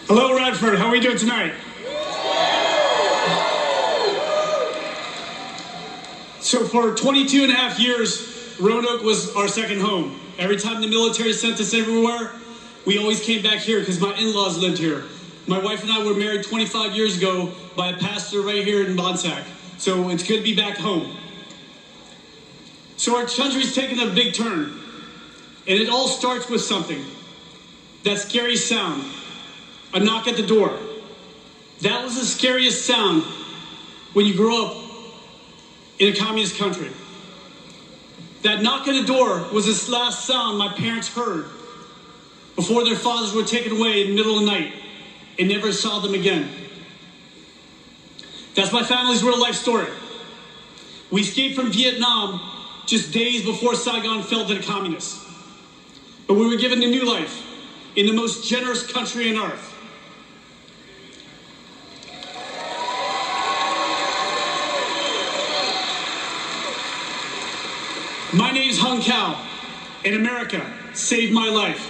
Hello, Radford. How are we doing tonight? So for 22 and a half years, Roanoke was our second home. Every time the military sent us everywhere, we always came back here because my in-laws lived here. My wife and I were married 25 years ago by a pastor right here in Vance. So it's good to be back home. So our country's taken a big turn. And it all starts with something. That scary sound. A knock at the door. That was the scariest sound when you grew up in a communist country. That knock at the door was the last sound my parents heard before their fathers were taken away in the middle of the night and never saw them again. That's my family's real life story. We escaped from Vietnam just days before Saigon fell to the communists. But we were given a new life in the most generous country on earth. My name's Hung Kao, and America saved my life.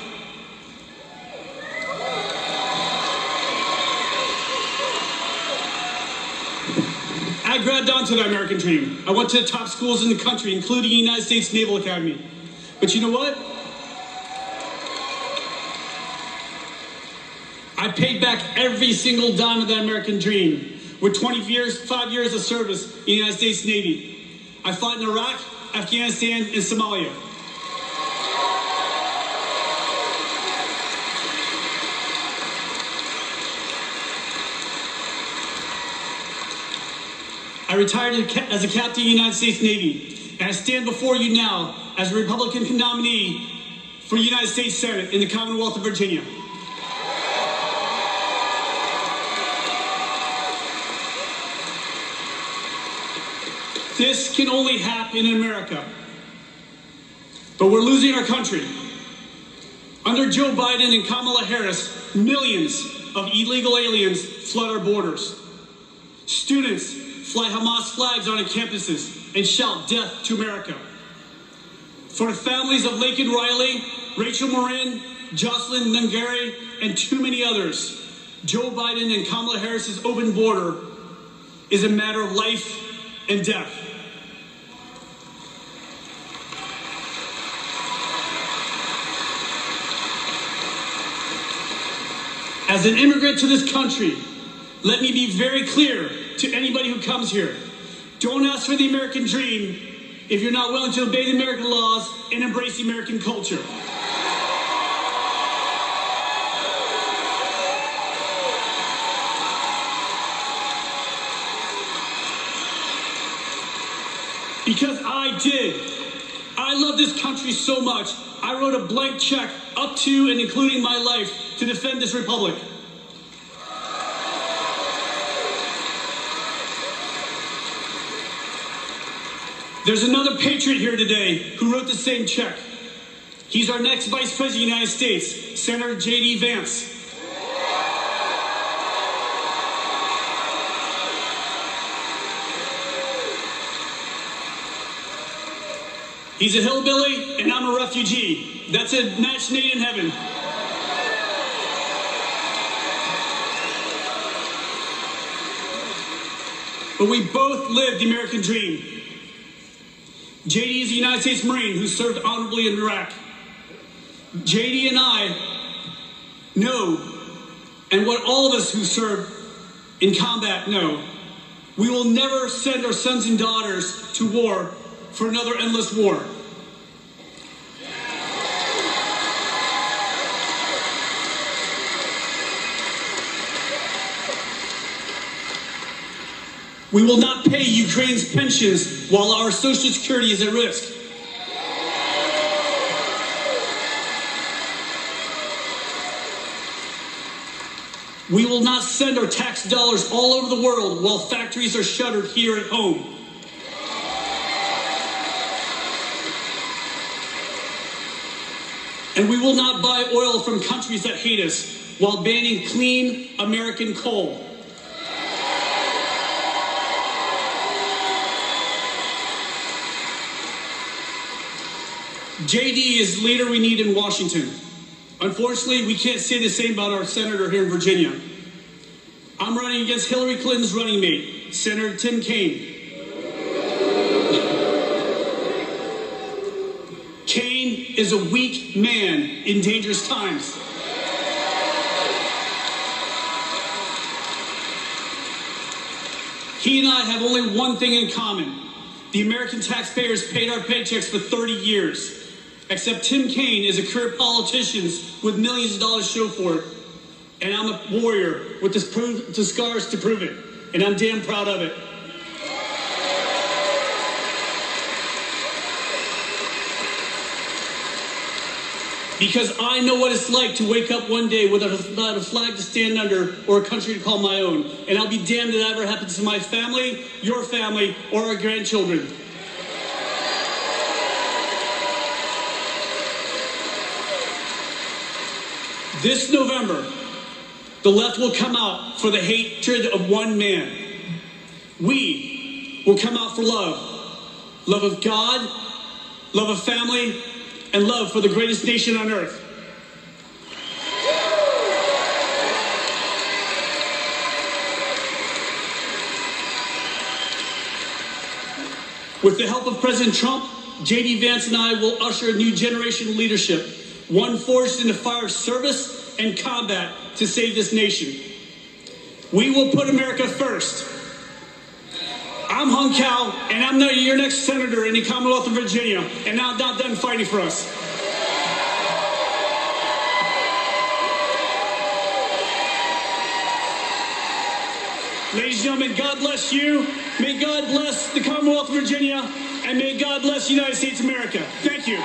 I grabbed onto the American dream. I went to the top schools in the country, including the United States Naval Academy. But you know what? I paid back every single dime of that American dream with 5 years of service in the United States Navy. I fought in Iraq, Afghanistan, and Somalia. I retired as a captain of the United States Navy, and I stand before you now as a Republican nominee for the United States Senate in the Commonwealth of Virginia. This can only happen in America. But we're losing our country. Under Joe Biden and Kamala Harris, millions of illegal aliens flood our borders. Students fly Hamas flags on our campuses and shout death to America. For the families of Laken Riley, Rachel Marin, Jocelyn Nungari, and too many others, Joe Biden and Kamala Harris's open border is a matter of life and death. As an immigrant to this country, let me be very clear to anybody who comes here. Don't ask for the American dream if you're not willing to obey the American laws and embrace the American culture. Because I did. I love this country so much, I wrote a blank check up to and including my life to defend this republic. There's another patriot here today who wrote the same check. He's our next Vice President of the United States, Senator J.D. Vance. He's a hillbilly, and I'm a refugee. That's a match made in heaven. But we both lived the American dream. JD is a United States Marine who served honorably in Iraq. JD and I know, and what all of us who serve in combat know, we will never send our sons and daughters to war for another endless war. We will not pay Ukraine's pensions while our Social Security is at risk. We will not send our tax dollars all over the world while factories are shuttered here at home. And we will not buy oil from countries that hate us while banning clean American coal. JD is the leader we need in Washington. Unfortunately, we can't say the same about our senator here in Virginia. I'm running against Hillary Clinton's running mate, Senator Tim Kaine. Kaine is a weak man in dangerous times. He and I have only one thing in common. The American taxpayers paid our paychecks for 30 years. Except Tim Kaine is a career politician with millions of dollars to show for it. And I'm a warrior with the scars to prove it. And I'm damn proud of it. Because I know what it's like to wake up one day without a flag to stand under or a country to call my own. And I'll be damned if that ever happens to my family, your family, or our grandchildren. This November, the left will come out for the hatred of one man. We will come out for love. Love of God, love of family, and love for the greatest nation on earth. With the help of President Trump, JD Vance and I will usher a new generation of leadership, one forged in the fire of service and combat to save this nation. We will put America first. I'm Hung Cao, and I'm your next senator in the Commonwealth of Virginia, and I'm not done fighting for us. Ladies and gentlemen, God bless you. May God bless the Commonwealth of Virginia, and may God bless the United States of America. Thank you.